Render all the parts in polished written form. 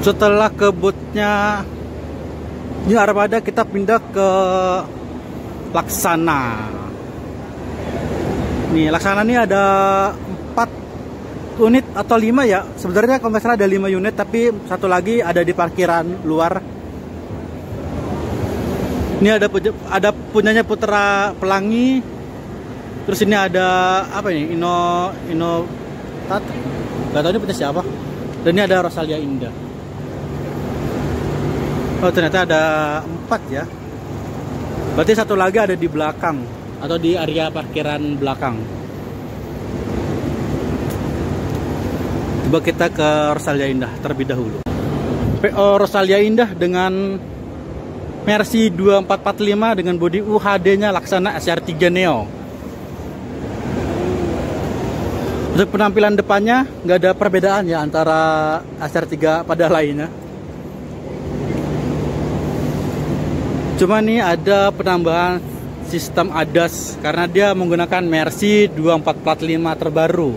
Setelah ke bootnya New Armada, kita pindah ke Laksana. Nih, Laksana ini ada 4 unit atau 5 ya. Sebenarnya kalau nggak salah ada 5 unit, tapi satu lagi ada di parkiran luar. Ini ada punyanya Putra Pelangi. Terus ini ada apa ini? Tat. Gak tahu ini punya siapa. Dan ini ada Rosalia Indah. Oh, ternyata ada 4 ya. Berarti satu lagi ada di belakang atau di area parkiran belakang. Coba kita ke Rosalia Indah terlebih dahulu. PO Rosalia Indah dengan Mercy 2445 dengan bodi UHD-nya Laksana SR3 Neo. Untuk penampilan depannya nggak ada perbedaan ya antara SR3 pada lainnya. Cuma nih ada penambahan sistem ADAS karena dia menggunakan Mercy 2445 terbaru.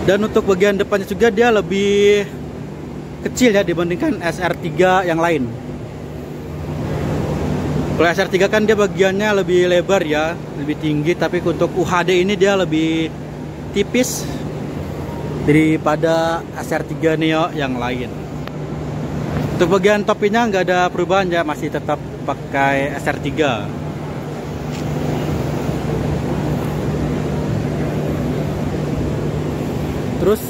Dan untuk bagian depannya juga dia lebih kecil ya dibandingkan SR3 yang lain. Kalau SR3 kan dia bagiannya lebih lebar ya, lebih tinggi, tapi untuk UHD ini dia lebih tipis daripada SR3 Neo yang lain. Untuk bagian topinya nggak ada perubahan ya, masih tetap pakai SR3. Terus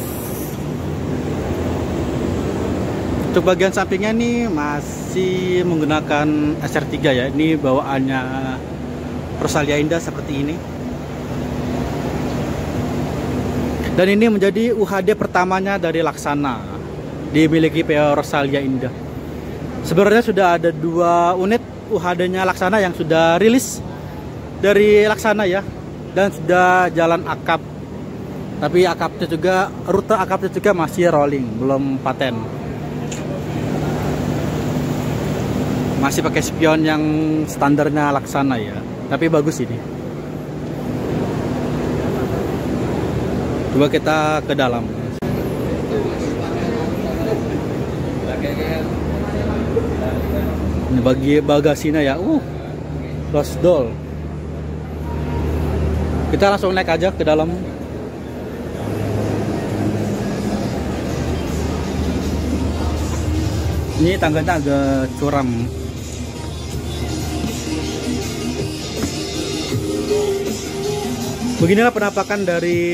untuk bagian sampingnya nih masih menggunakan SR3 ya. Ini bawaannya Rosalia Indah seperti ini. Dan ini menjadi UHD pertamanya dari Laksana dimiliki PO Rosalia Indah. Sebenarnya sudah ada 2 unit UHD-nya Laksana yang sudah rilis dari Laksana ya, dan sudah jalan akap. Tapi akapnya juga, rute akapnya juga masih rolling, belum paten. Masih pakai spion yang standarnya Laksana ya, tapi bagus ini. Coba kita ke dalam. Ini bagi bagasinya ya, close door. Kita langsung naik aja ke dalam. Ini tangganya agak curam. Beginilah penampakan dari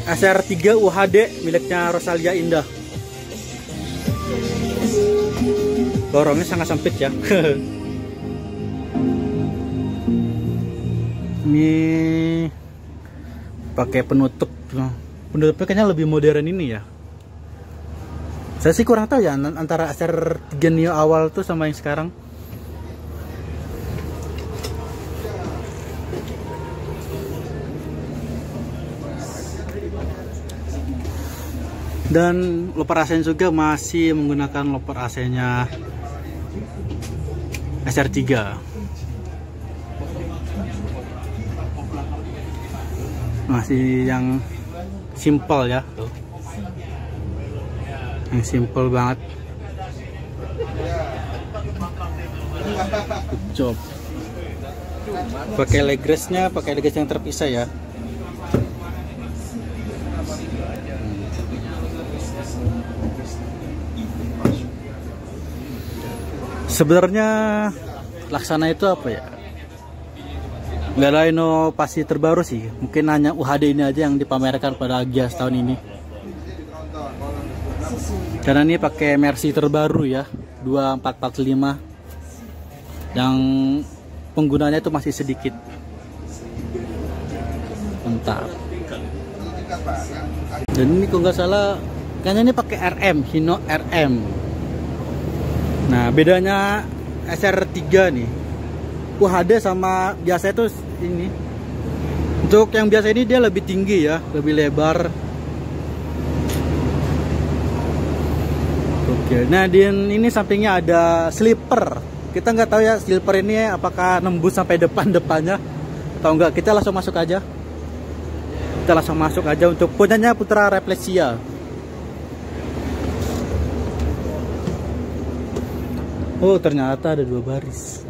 SR3 UHD miliknya Rosalia Indah. Lorongnya sangat sempit ya. Ini pakai penutup. Penutupnya kayaknya lebih modern ini ya. Saya sih kurang tahu ya antara SR3 Neo awal tuh sama yang sekarang. Dan loper AC juga masih menggunakan loper AC-nya SR3. Masih yang simple ya, tuh. Yang simple banget. Good job. Pakai legressnya, pakai legress yang terpisah ya. Sebenarnya Laksana itu apa ya? Nggak ada inovasi terbaru sih. Mungkin hanya UHD ini aja yang dipamerkan pada Gias tahun ini. Karena ini pakai Mercy terbaru ya, 2445. Yang penggunanya itu masih sedikit. Mantap. Dan ini kalau nggak salah, kayaknya ini pakai RM, Hino RM. Nah, bedanya SR3 nih, UHD sama biasa itu ini. Untuk yang biasa ini dia lebih tinggi ya, lebih lebar. Oke, nah di ini sampingnya ada slipper. Kita nggak tahu ya slipper ini apakah nembus sampai depannya atau enggak. Kita langsung masuk aja. Kita langsung masuk aja untuk punyanya Putra Rafflesia. Oh, ternyata ada 2 baris.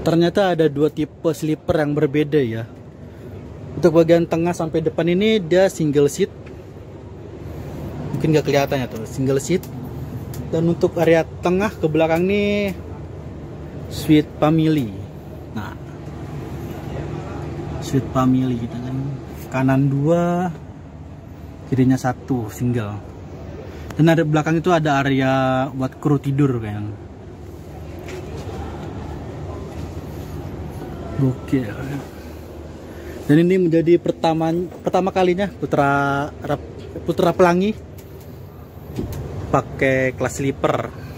Ternyata ada 2 tipe sleeper yang berbeda ya. Untuk bagian tengah sampai depan ini dia single seat. Mungkin gak kelihatan ya tuh, single seat. Dan untuk area tengah ke belakang ini suite family. Nah, suite family gitu kan. Kanan 2, kirinya 1 single. Dan ada belakang itu ada area buat kru tidur kan. Oke. Dan ini menjadi pertama kalinya Putra Pelangi pakai kelas sleeper.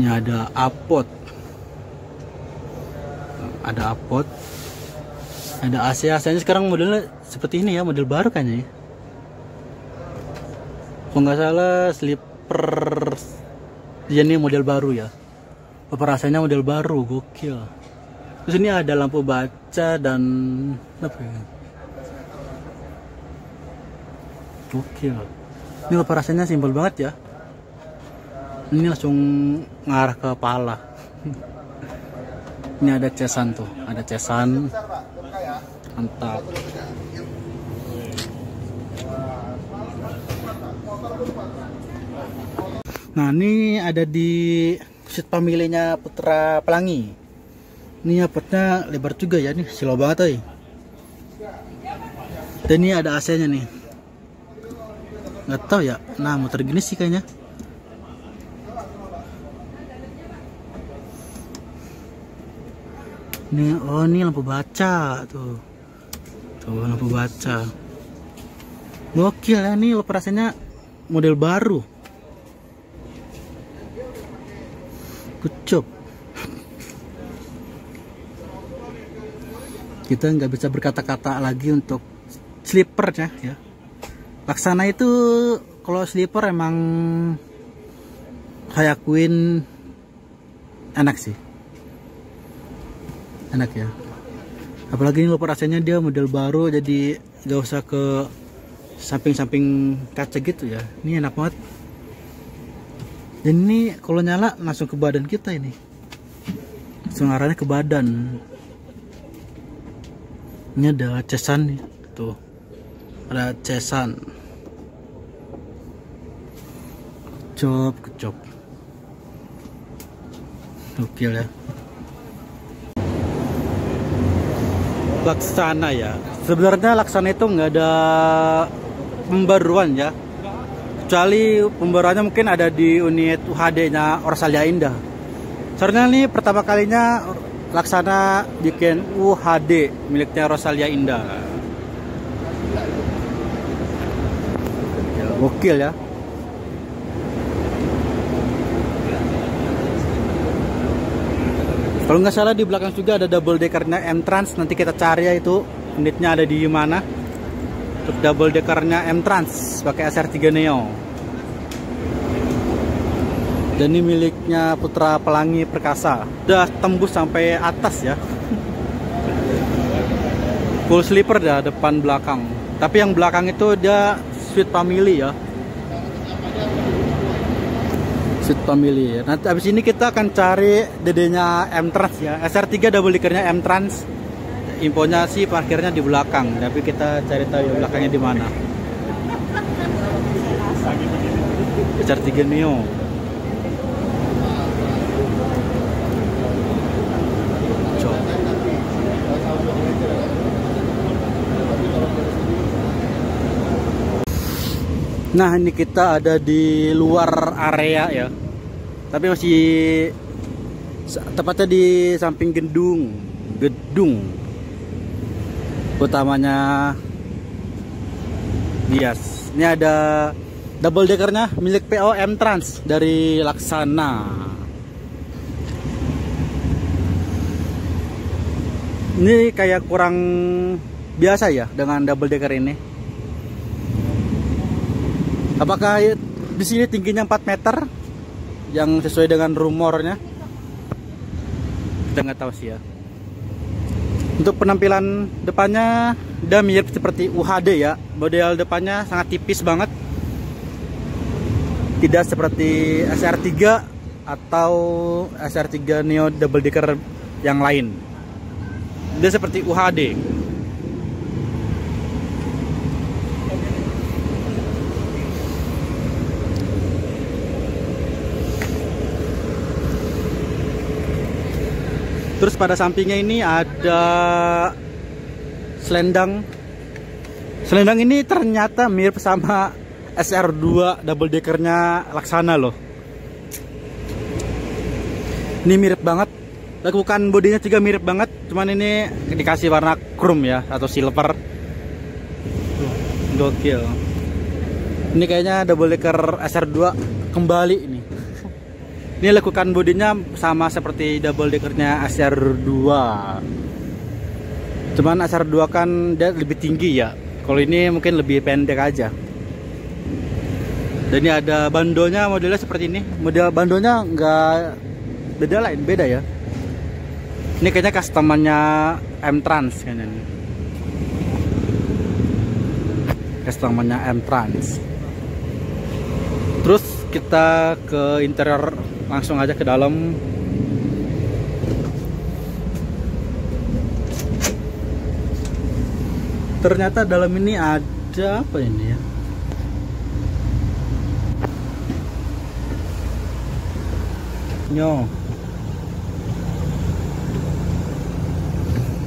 Ini ada apot, ada AC. AC-nya sekarang modelnya seperti ini ya, model baru kayaknya ya. Kalau nggak salah sleeper ini model baru ya. AC-nya model baru, gokil. Terus ini ada lampu baca dan apa ya? Gokil. Ini AC-nya simpel banget ya. Ini langsung ngarah ke kepala. Ini ada cesan tuh, ada cesan. Mantap. Nah, ini ada di suite family-nya Putra Pelangi. Ini apotnya lebar juga ya, nih slow banget nih. Dan ini ada AC-nya nih. Nggak tahu ya, nah motor gini sih kayaknya. Ini, oh ini lampu baca tuh. Tuh lampu baca. Gokil ya, ini operasinya model baru. Good job. Kita nggak bisa berkata-kata lagi untuk sleepernya ya. Laksana itu kalau sleeper emang saya akuin enak sih. Enak ya, apalagi ini operasinya dia model baru, jadi gak usah ke samping-samping kaca gitu ya. Ini enak banget. Dan ini kalau nyala langsung ke badan kita, ini langsung arahnya ke badan. Ini ada cesan nih, tuh ada cesan. Kecop gokil ya. Laksana ya, sebenarnya Laksana itu nggak ada pembaruan ya, kecuali pembaruannya mungkin ada di unit UHD nya Orsalia Indah. Soalnya ini pertama kalinya Laksana bikin UHD miliknya Orsalia Indah. Gokil ya. Kalau nggak salah di belakang juga ada double deckernya M-Trans. Nanti kita cari ya itu unitnya ada di mana. Untuk double deckernya M-Trans pakai SR3 Neo. Dan ini miliknya Putra Pelangi Perkasa. Udah tembus sampai atas ya. Full sleeper dah depan belakang. Tapi yang belakang itu dia suite family ya. Family. Nanti abis ini kita akan cari dedenya M-Trans ya, SR3 double deckernya M-Trans. Infonya sih parkirnya di belakang, tapi kita cari tahu ya belakangnya di mana. SR3 Neo. Nah, ini kita ada di luar area ya, tapi masih tepatnya di samping gedung utamanya Bias. Ini ada double deckernya milik PO M-Trans dari Laksana. Ini kayak kurang biasa ya dengan double decker ini. Apakah di sini tingginya 4 meter yang sesuai dengan rumornya? Kita nggak tahu sih ya. Untuk penampilan depannya udah mirip seperti UHD ya. Model depannya sangat tipis banget. Tidak seperti SR3 atau SR3 Neo double decker yang lain. Dia seperti UHD. Terus pada sampingnya ini ada selendang. Selendang ini ternyata mirip sama SR2 double deckernya Laksana loh. Ini mirip banget. Lakukan bodinya juga mirip banget, cuman ini dikasih warna chrome ya atau silver. Gokil. Ini kayaknya double decker SR2 kembali ini. Ini lakukan bodinya sama seperti double deckernya SR2. Cuman SR2 kan dia lebih tinggi ya. Kalau ini mungkin lebih pendek aja. Dan ini ada bandonya modelnya seperti ini. Model bandonya nggak beda ya. Ini kayaknya customernya M-Trans kayaknya nih. Customernya M-Trans. Terus kita ke interior, langsung aja ke dalam. Ternyata dalam ini ada apa ini ya?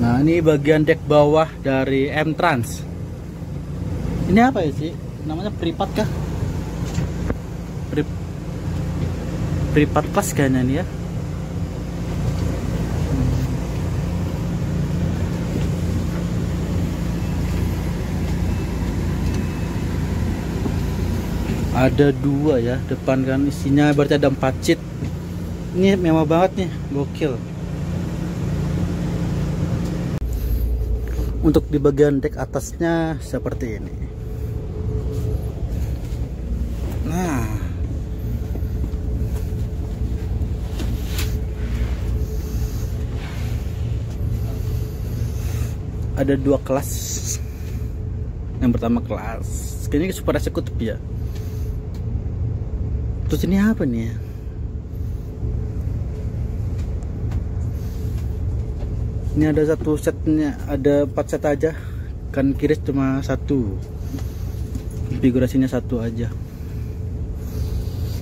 Nah, ini bagian dek bawah dari M-Trans. Ini apa ya sih? Namanya Privat kah? Privat Plus kayaknya nih ya. Ada 2 ya, depan kan isinya berarti ada 4 seat. Ini mewah banget nih, gokil. Untuk di bagian dek atasnya seperti ini. Nah, ada 2 kelas. Yang pertama kelas, kayaknya super eksekutif ya. Terus ini apa nih ya? Ini ada 1 setnya, ada 4 set aja. Kan kiri cuma 1. Konfigurasinya 1 aja.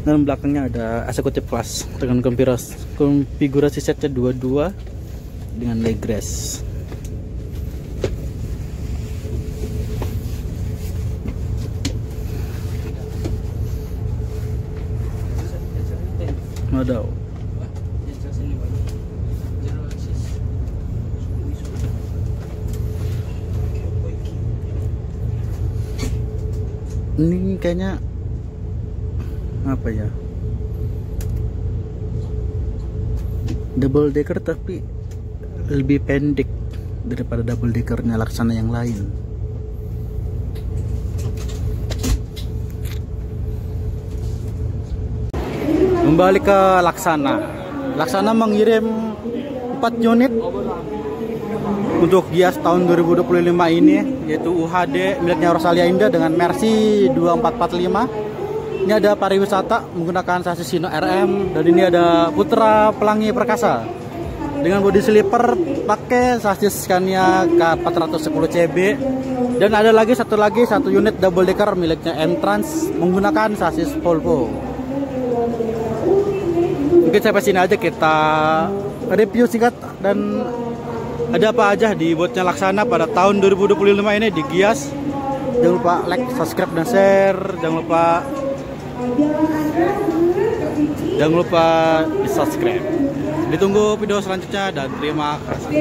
Dan belakangnya ada executive class dengan konfigurasi setnya 22 dengan leg rest. Wadaw. Ini kayaknya apa ya, double decker tapi lebih pendek daripada double deckernya Laksana yang lain. Kembali ke Laksana. Laksana mengirim 4 unit untuk Gias tahun 2025 ini, yaitu UHD miliknya Rosalia Indah dengan Mercy 2445. Ini ada pariwisata menggunakan sasis Sino RM, dan ini ada Putra Pelangi Perkasa dengan body sleeper pakai sasis Scania K410CB. Dan ada lagi satu unit double decker miliknya M-Trans menggunakan sasis Volvo. Mungkin sampai sini aja kita review singkat dan ada apa aja di botnya Laksana pada tahun 2025 ini di Gias. Jangan lupa like, subscribe, dan share. Jangan lupa di subscribe. Ditunggu video selanjutnya dan terima kasih.